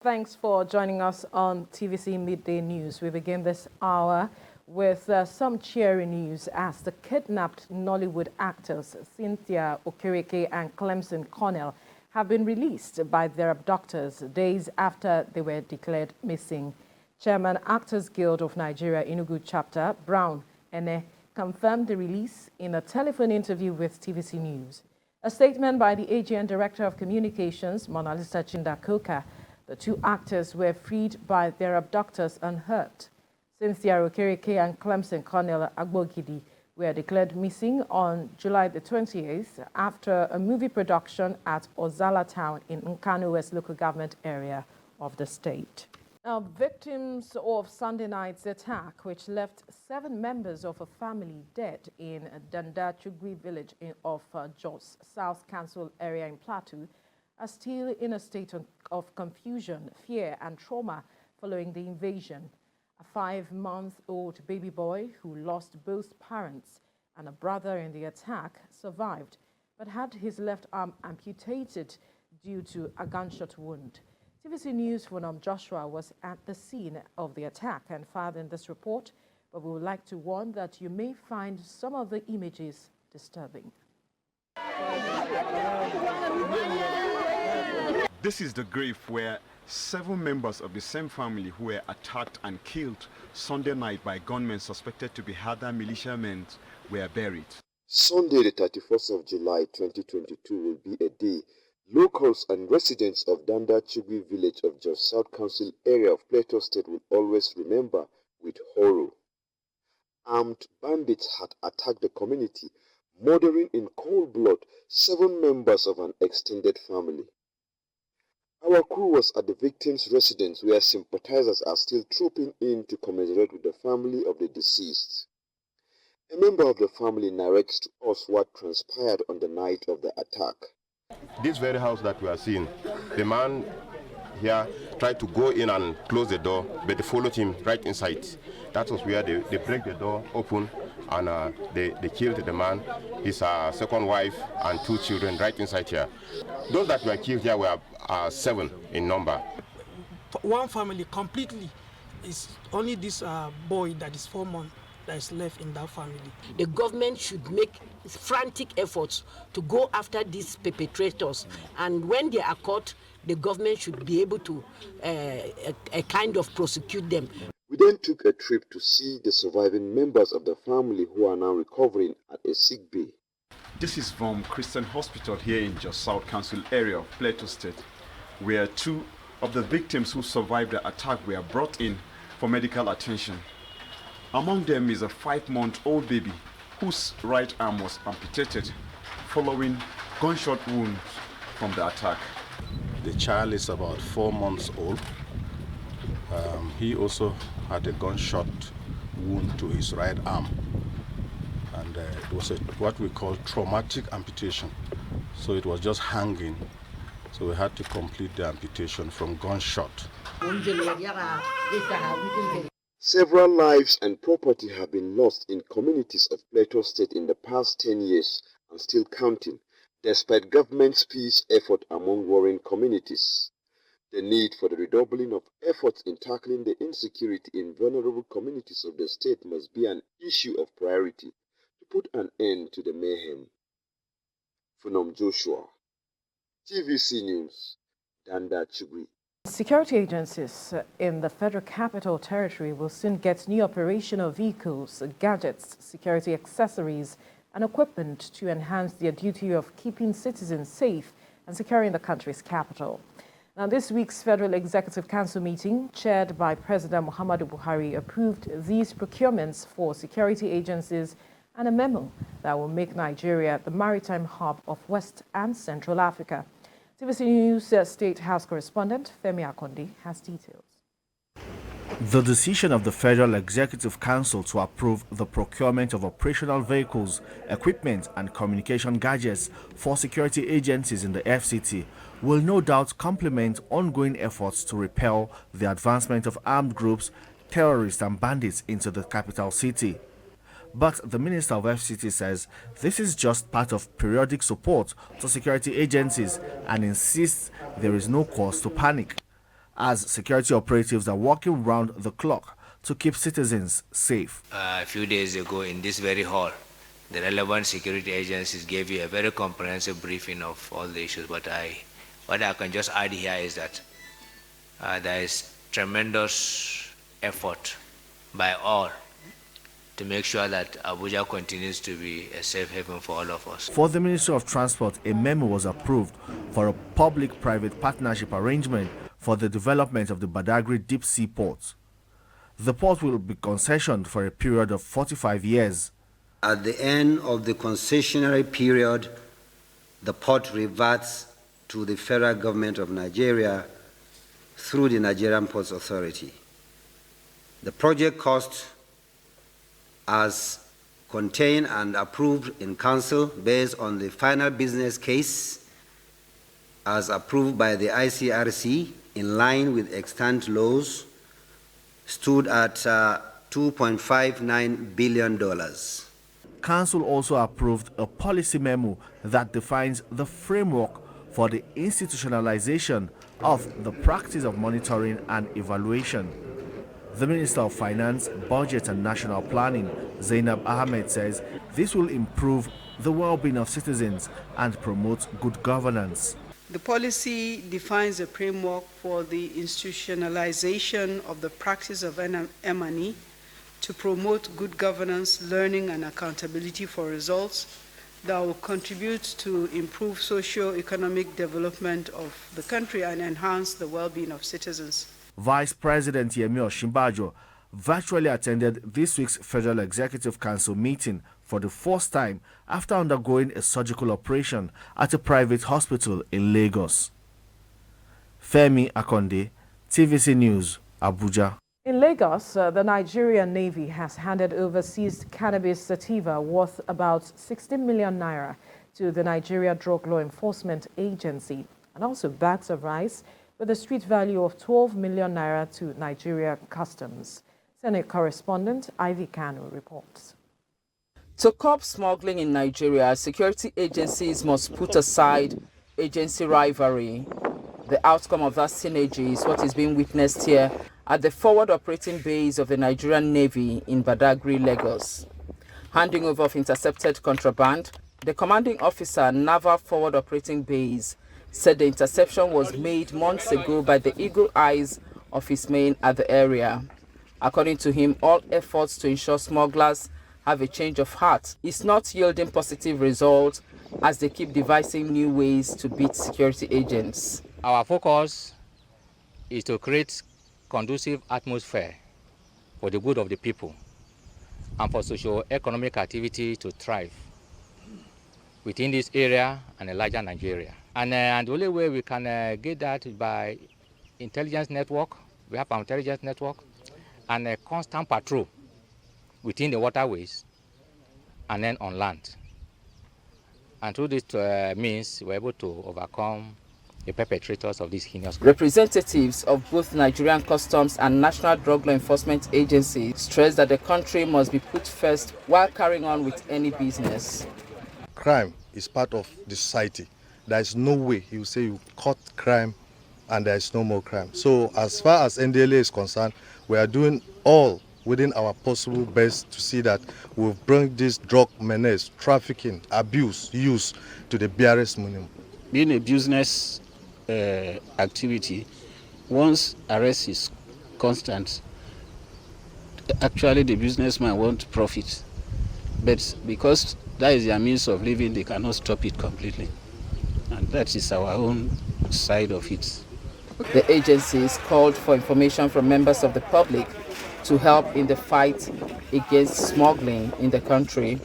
Thanks for joining us on TVC Midday News. We begin this hour with some cheery news as the kidnapped Nollywood actors Cynthia Okereke and Clemson Cornell have been released by their abductors days after they were declared missing. Chairman Actors Guild of Nigeria Enugu Chapter, Brown Ene, confirmed the release in a telephone interview with TVC News. A statement by the AGN Director of Communications, Mona Lisa Chindakoka. The two actors were freed by their abductors unhurt. Cynthia Okereke and Clemson Cornell Agbogidi were declared missing on July the 28th after a movie production at Ozala Town in Nkanu West local government area of the state. Now, victims of Sunday night's attack, which left 7 members of a family dead in Danda Chugwi village of Jos South Council area in Plateau, are still in a state of confusion, fear and trauma following the invasion. A 5-month-old baby boy who lost both parents and a brother in the attack survived, but had his left arm amputated due to a gunshot wound. TVC News Funam Joshua was at the scene of the attack and filed in this report, but we would like to warn that you may find some of the images disturbing. This is the grave where 7 members of the same family who were attacked and killed Sunday night by gunmen suspected to be Hada militiamen were buried. Sunday, the 31st of July 2022 will be a day locals and residents of Danda Chugwi village of Jos South Council area of Plateau State will always remember with horror. Armed bandits had attacked the community, murdering in cold blood 7 members of an extended family. Our crew was at the victim's residence where sympathizers are still trooping in to commiserate with the family of the deceased. A member of the family narrates to us what transpired on the night of the attack. This very house that we are seeing, the man here tried to go in and close the door, but they followed him right inside. That was where they break the door open and they killed the man, his second wife and 2 children right inside here. Those that were killed here were 7 in number. One family completely is only this boy that is 4 months that is left in that family. The government should make frantic efforts to go after these perpetrators, and when they are caught, the government should be able to kind of prosecute them. We then took a trip to see the surviving members of the family who are now recovering at a sick bay. This is from Christian Hospital here in Jos South Council area of Plateau State, where 2 of the victims who survived the attack were brought in for medical attention. Among them is a 5-month-old baby whose right arm was amputated following gunshot wounds from the attack. The child is about 4 months old. He also had a gunshot wound to his right arm, and it was what we call traumatic amputation. So it was just hanging, so we had to complete the amputation from gunshot. Several lives and property have been lost in communities of Plateau State in the past 10 years and still counting, despite government's peace effort among warring communities. The need for the redoubling of efforts in tackling the insecurity in vulnerable communities of the state must be an issue of priority to put an end to the mayhem. Funam Joshua, TVC News, Danda Chugwi. Security agencies in the Federal Capital Territory will soon get new operational vehicles, gadgets, security accessories, and equipment to enhance their duty of keeping citizens safe and securing the country's capital. Now, this week's Federal Executive Council meeting, chaired by President Muhammadu Buhari, approved these procurements for security agencies and a memo that will make Nigeria the maritime hub of West and Central Africa. TVC News State House correspondent Femi Akondi has details. The decision of the Federal Executive Council to approve the procurement of operational vehicles, equipment and communication gadgets for security agencies in the FCT will no doubt complement ongoing efforts to repel the advancement of armed groups, terrorists and bandits into the capital city. But the Minister of FCT says this is just part of periodic support to security agencies and insists there is no cause to panic. as security operatives are working round the clock to keep citizens safe. A few days ago in this very hall, the relevant security agencies gave you a very comprehensive briefing of all the issues, but what I can just add here is that there is tremendous effort by all to make sure that Abuja continues to be a safe haven for all of us. For the Ministry of Transport, a memo was approved for a public-private partnership arrangement for the development of the Badagry deep sea port. The port will be concessioned for a period of 45 years. At the end of the concessionary period, the port reverts to the federal government of Nigeria through the Nigerian Ports Authority. The project cost, as contained and approved in Council based on the final business case as approved by the ICRC in line with extant laws, stood at $2.59 billion. Council also approved a policy memo that defines the framework for the institutionalization of the practice of monitoring and evaluation. The Minister of Finance, Budget and National Planning, Zainab Ahmed, says this will improve the well-being of citizens and promote good governance. The policy defines a framework for the institutionalization of the practice of M&E to promote good governance, learning and accountability for results that will contribute to improve socio-economic development of the country and enhance the well-being of citizens. Vice President Yemi Osinbajo virtually attended this week's Federal Executive Council meeting for the first time after undergoing a surgical operation at a private hospital in Lagos. Femi Akonde, TVC News, Abuja. In Lagos, the Nigerian Navy has handed over seized cannabis sativa worth about 60 million naira to the Nigeria Drug Law Enforcement Agency, and also bags of rice with a street value of 12 million naira to Nigeria Customs. Senate correspondent Ivy Kano reports. To curb smuggling in Nigeria, security agencies must put aside agency rivalry. The outcome of that synergy is what is being witnessed here at the forward operating base of the Nigerian Navy in Badagry, Lagos. Handing over of intercepted contraband, the commanding officer, Naval Forward Operating Base, said the interception was made months ago by the eagle eyes of his men at the area. According to him, all efforts to ensure smugglers have a change of heart is not yielding positive results as they keep devising new ways to beat security agents. Our focus is to create conducive atmosphere for the good of the people and for socio-economic activity to thrive within this area and a larger Nigeria. And the only way we can get that is by intelligence network. We have our intelligence network and a constant patrol within the waterways and then on land. And through this means we're able to overcome the perpetrators of these heinous crimes. Representatives of both Nigerian Customs and National Drug Law Enforcement Agency stress that the country must be put first while carrying on with any business. Crime is part of the society. There is no way you say you caught crime and there is no more crime. So as far as NDLA is concerned, we are doing all within our possible best to see that we bring this drug menace, trafficking, abuse, use to the barest minimum. Being a business activity, once arrest is constant, actually the businessman won't profit. But because that is their means of living, they cannot stop it completely. And that is our own side of it. The agencies called for information from members of the public to help in the fight against smuggling in the country.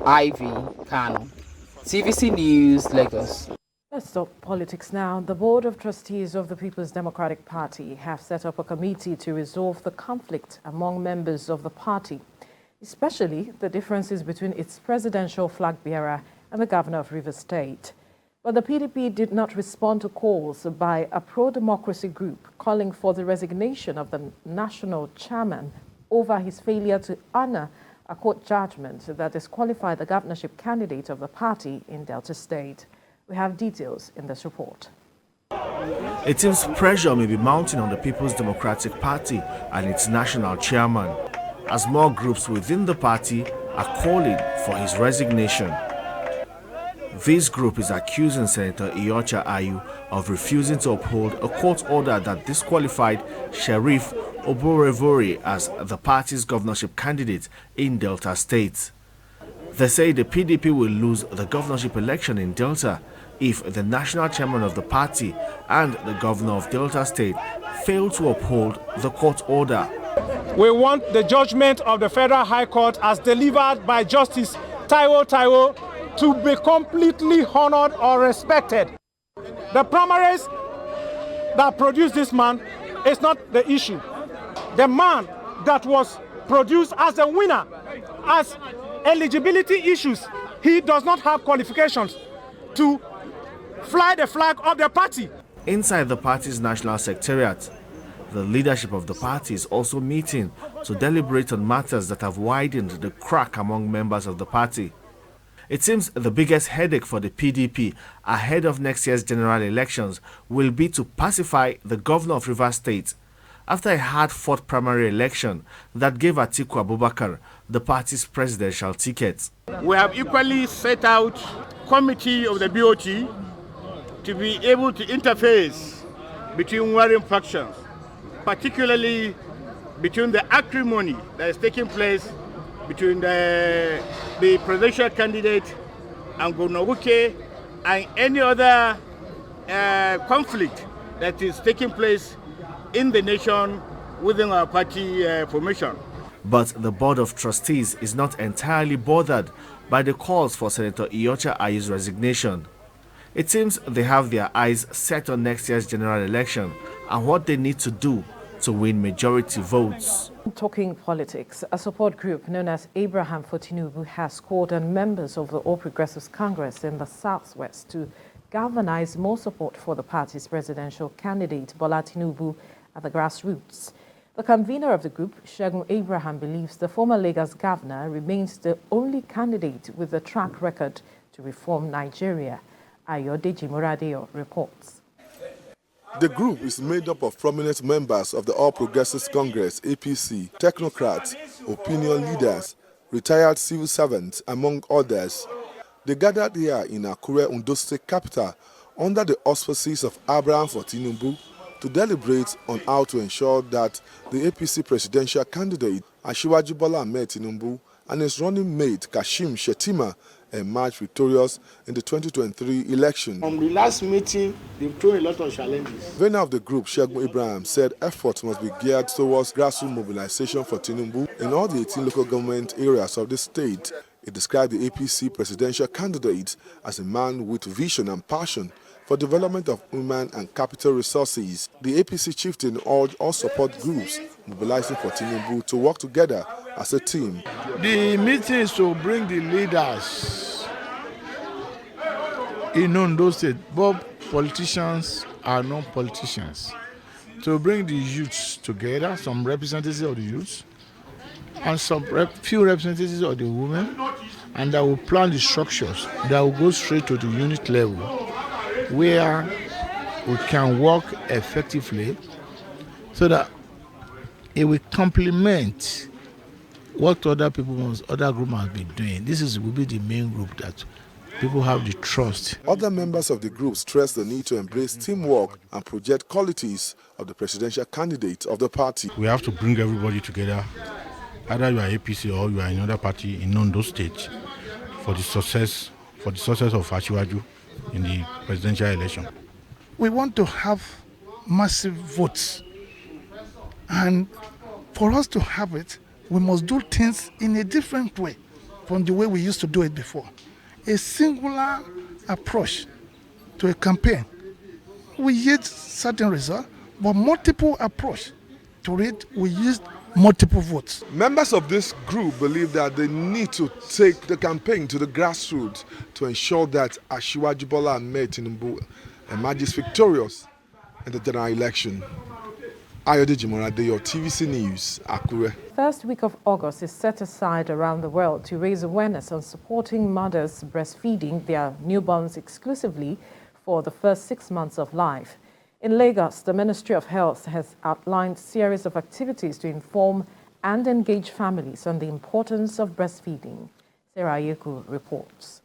Ivy Kano, TVC News, Lagos. Let's talk politics now. The Board of Trustees of the People's Democratic Party have set up a committee to resolve the conflict among members of the party, especially the differences between its presidential flag bearer and the governor of Rivers State. But the PDP did not respond to calls by a pro-democracy group calling for the resignation of the national chairman over his failure to honor a court judgment that disqualified the governorship candidate of the party in Delta State. We have details in this report. It seems pressure may be mounting on the People's Democratic Party and its national chairman, as more groups within the party are calling for his resignation. This group is accusing Senator Iyorchia Ayu of refusing to uphold a court order that disqualified Sheriff Oborevori as the party's governorship candidate in Delta State. They say the PDP will lose the governorship election in Delta if the national chairman of the party and the governor of Delta State fail to uphold the court order. We want the judgment of the Federal High Court as delivered by Justice Taiwo to be completely honored or respected. The primaries that produced this man is not the issue. The man that was produced as a winner, as eligibility issues, he does not have qualifications to fly the flag of the party. Inside the party's national secretariat, the leadership of the party is also meeting to deliberate on matters that have widened the crack among members of the party. It seems the biggest headache for the PDP ahead of next year's general elections will be to pacify the governor of Rivers State after a hard-fought primary election that gave Atiku Abubakar the party's presidential ticket. We have equally set out committee of the BOT to be able to interface between warring factions, particularly between the acrimony that is taking place between the presidential candidate and Governor Wuke and any other conflict that is taking place in the nation within our party formation. But the Board of Trustees is not entirely bothered by the calls for Senator Iyorchia Ayu's resignation. It seems they have their eyes set on next year's general election and what they need to do to win majority votes. Talking politics, a support group known as Abraham for Tinubu has called on members of the All Progressives Congress in the Southwest to galvanize more support for the party's presidential candidate, Bola Tinubu, at the grassroots. The convener of the group, Segun Abraham, believes the former Lagos governor remains the only candidate with a track record to reform Nigeria. Ayodeji Moradeo reports. The group is made up of prominent members of the All Progressives Congress, APC, technocrats, opinion leaders, retired civil servants, among others. They gathered here in Akure, Ondo State capital, under the auspices of Abraham for Tinubu, to deliberate on how to ensure that the APC presidential candidate, Asiwaju Bola Ahmed Tinubu, and his running mate, Kashim Shettima, emerged victorious in the 2023 election. From the last meeting, they've thrown a lot of challenges. Vener of the group, Segun Abraham, said efforts must be geared towards grassroots mobilization for Tinubu in all the 18 local government areas of the state. He described the APC presidential candidate as a man with vision and passion for development of human and capital resources. The APC chieftain urged all support groups mobilizing for Tinubu to work together as a team. The meeting is to bring the leaders in Ondo State, both politicians and non-politicians, to bring the youths together, some representatives of the youths, and some few representatives of the women, and that will plan the structures that will go straight to the unit level, where we can work effectively so that it will complement what other groups must be doing. Will be the main group that people have the trust. Other members of the group stressed the need to embrace teamwork and project qualities of the presidential candidate of the party. We have to bring everybody together, either you are APC or you are another party in Ondo State, for the success of Asiwaju in the presidential election. We want to have massive votes, and for us to have it, we must do things in a different way from the way we used to do it before. A singular approach to a campaign. We yield certain results, but multiple approach to it, we used multiple votes. Members of this group believe that they need to take the campaign to the grassroots to ensure that Asiwaju Bola Ahmed Tinubu emerges victorious in the general election. Ayodeji Moradeo, TVC News, Akure. First week of August is set aside around the world to raise awareness on supporting mothers breastfeeding their newborns exclusively for the first 6 months of life. In Lagos, the Ministry of Health has outlined a series of activities to inform and engage families on the importance of breastfeeding. Sarah Yeku reports.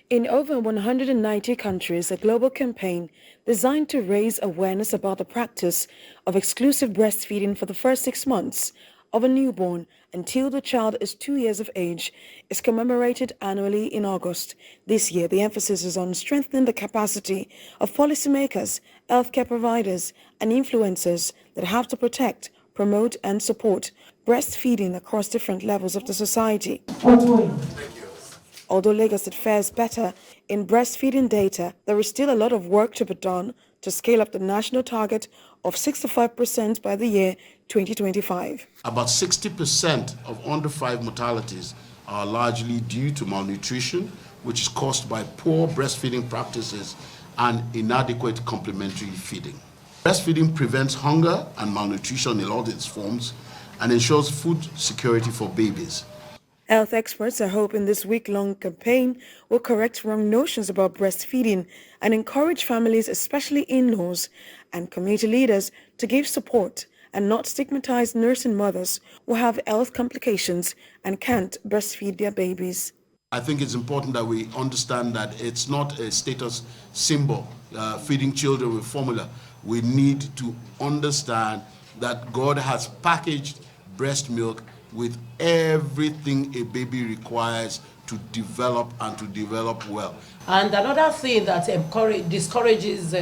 In over 190 countries, a global campaign designed to raise awareness about the practice of exclusive breastfeeding for the first 6 months of a newborn until the child is 2 years of age is commemorated annually in August. This year, the emphasis is on strengthening the capacity of policymakers, healthcare providers, and influencers that have to protect, promote, and support breastfeeding across different levels of the society. Although Lagos fares better in breastfeeding data, there is still a lot of work to be done to scale up the national target of 65% by the year 2025. About 60% of under 5 mortalities are largely due to malnutrition, which is caused by poor breastfeeding practices and inadequate complementary feeding. Breastfeeding prevents hunger and malnutrition in all its forms and ensures food security for babies. Health experts are hoping this week-long campaign will correct wrong notions about breastfeeding and encourage families, especially in-laws and community leaders, to give support and not stigmatize nursing mothers who have health complications and can't breastfeed their babies. I think it's important that we understand that it's not a status symbol, feeding children with formula. We need to understand that God has packaged breast milk with everything a baby requires to develop and to develop well. And another thing that discourages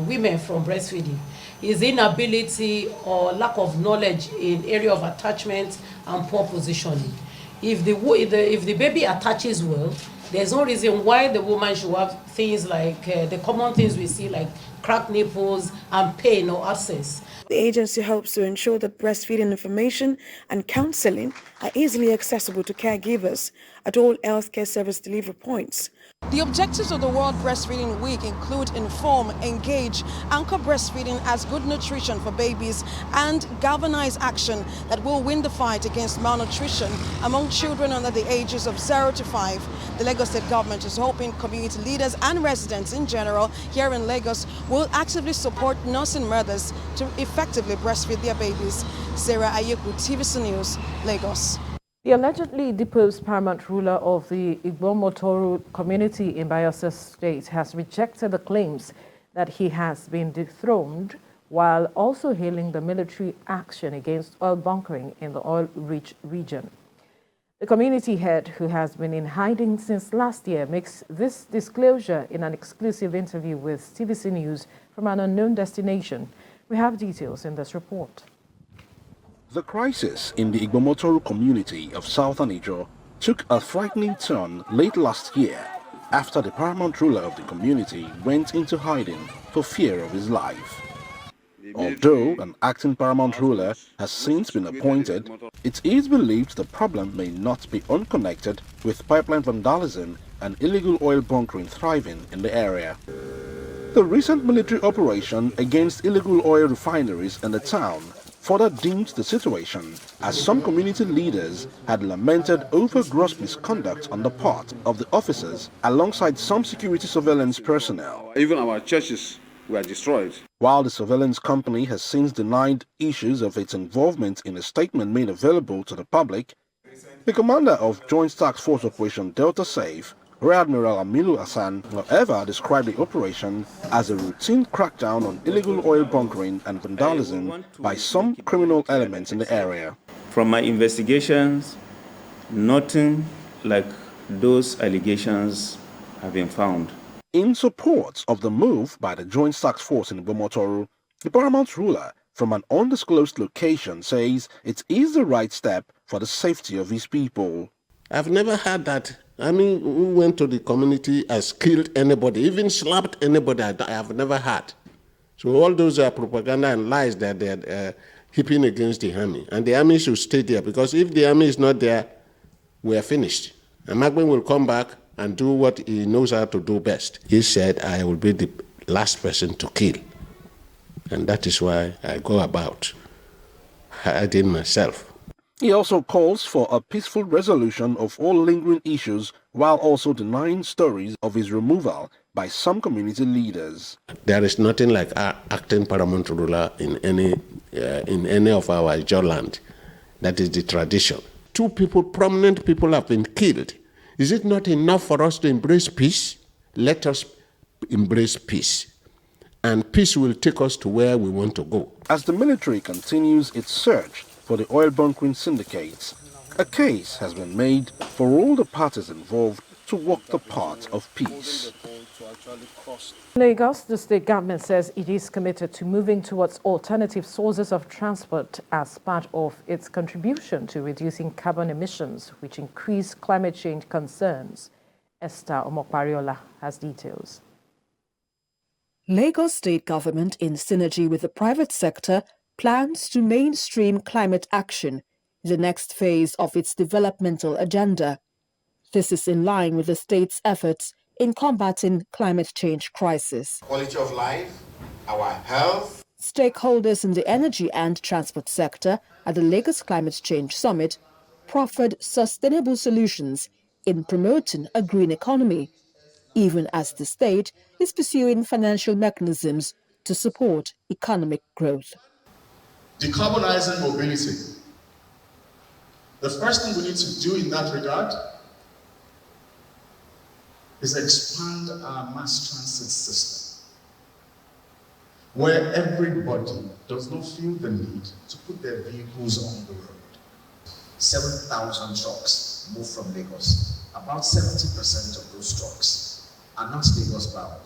women from breastfeeding is inability or lack of knowledge in area of attachment and poor positioning. If the baby attaches well, there's no reason why the woman should have things like the common things we see like cracked nipples and pain or abscess. The agency hopes to ensure that breastfeeding information and counseling are easily accessible to caregivers at all healthcare service delivery points. The objectives of the World Breastfeeding Week include inform, engage, anchor breastfeeding as good nutrition for babies, and galvanize action that will win the fight against malnutrition among children under the ages of 0 to 5. The Lagos State government is hoping community leaders and residents in general here in Lagos will actively support nursing mothers to effectively breastfeed their babies. Sarah Ayeku, TVC News, Lagos. The allegedly deposed paramount ruler of the Igbomotoru community in Bayelsa State has rejected the claims that he has been dethroned, while also hailing the military action against oil bunkering in the oil-rich region. The community head, who has been in hiding since last year, makes this disclosure in an exclusive interview with TVC News from an unknown destination. We have details in this report. The crisis in the Igbomotoru community of southern Ijo took a frightening turn late last year after the paramount ruler of the community went into hiding for fear of his life. Although an acting paramount ruler has since been appointed, it is believed the problem may not be unconnected with pipeline vandalism and illegal oil bunkering thriving in the area. The recent military operation against illegal oil refineries in the town further deemed the situation, as some community leaders had lamented over gross misconduct on the part of the officers alongside some security surveillance personnel. Even our churches were destroyed. While the surveillance company has since denied issues of its involvement in a statement made available to the public, the commander of Joint Task Force Operation Delta Safe, Rear Admiral Amilu Hassan, however, described the operation as a routine crackdown on illegal oil bunkering and vandalism by some criminal elements in the area. From my investigations, nothing like those allegations have been found. In support of the move by the Joint Task Force in Igbomotoru, the paramount ruler from an undisclosed location says it is the right step for the safety of his people. I've never had that. I mean, who went to the community, has killed anybody, even slapped anybody, I have never had. So all those are propaganda and lies that they're heaping against the army. And the army should stay there, because if the army is not there, we are finished. And Magben will come back and do what he knows how to do best. He said, I will be the last person to kill. And that is why I go about hiding myself. He also calls for a peaceful resolution of all lingering issues while also denying stories of his removal by some community leaders. There is nothing like acting paramount ruler in any of our Ijaw land. That is the tradition. 2 people, prominent people, have been killed. Is it not enough for us to embrace peace? Let us embrace peace. And peace will take us to where we want to go. As the military continues its search for the oil bunkering syndicates, a case has been made for all the parties involved to walk the path of peace. In Lagos, the state government says it is committed to moving towards alternative sources of transport as part of its contribution to reducing carbon emissions, which increase climate change concerns. Esther Omokpariola has details. Lagos state government, in synergy with the private sector, plans to mainstream climate action in the next phase of its developmental agenda. This is in line with the state's efforts in combating climate change crisis. Quality of life, our health. Stakeholders in the energy and transport sector at the Lagos Climate Change Summit proffered sustainable solutions in promoting a green economy, even as the state is pursuing financial mechanisms to support economic growth. Decarbonizing mobility. The first thing we need to do in that regard is expand our mass transit system, where everybody does not feel the need to put their vehicles on the road. 7,000 trucks move from Lagos. About 70% of those trucks are not Lagos bound.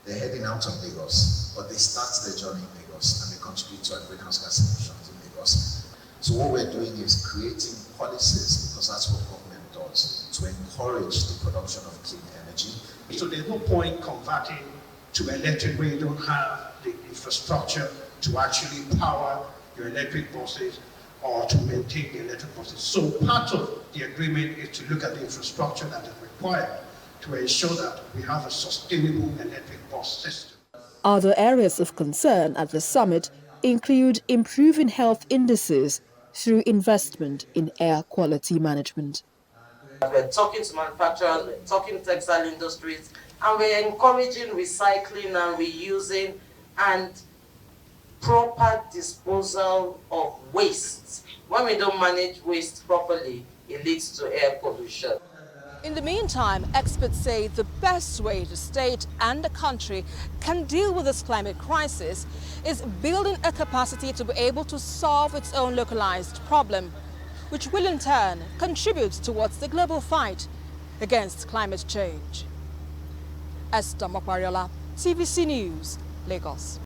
They're heading out of Lagos, but they start their journey in Lagos and they contribute to our greenhouse gas emissions in Lagos. So what we're doing is creating policies, because that's what government does, to encourage the production of clean energy. So there's no point converting to electric where you don't have the infrastructure to actually power your electric buses or to maintain the electric buses. So part of the agreement is to look at the infrastructure that is required to ensure that we have a sustainable electric bus system. Other areas of concern at the summit include improving health indices through investment in air quality management. We're talking to manufacturers, we're talking to textile industries, and we're encouraging recycling and reusing and proper disposal of waste. When we don't manage waste properly, it leads to air pollution. In the meantime, experts say the best way the state and the country can deal with this climate crisis is building a capacity to be able to solve its own localized problem, which will in turn contribute towards the global fight against climate change. Esther Mokwariola, TVC News, Lagos.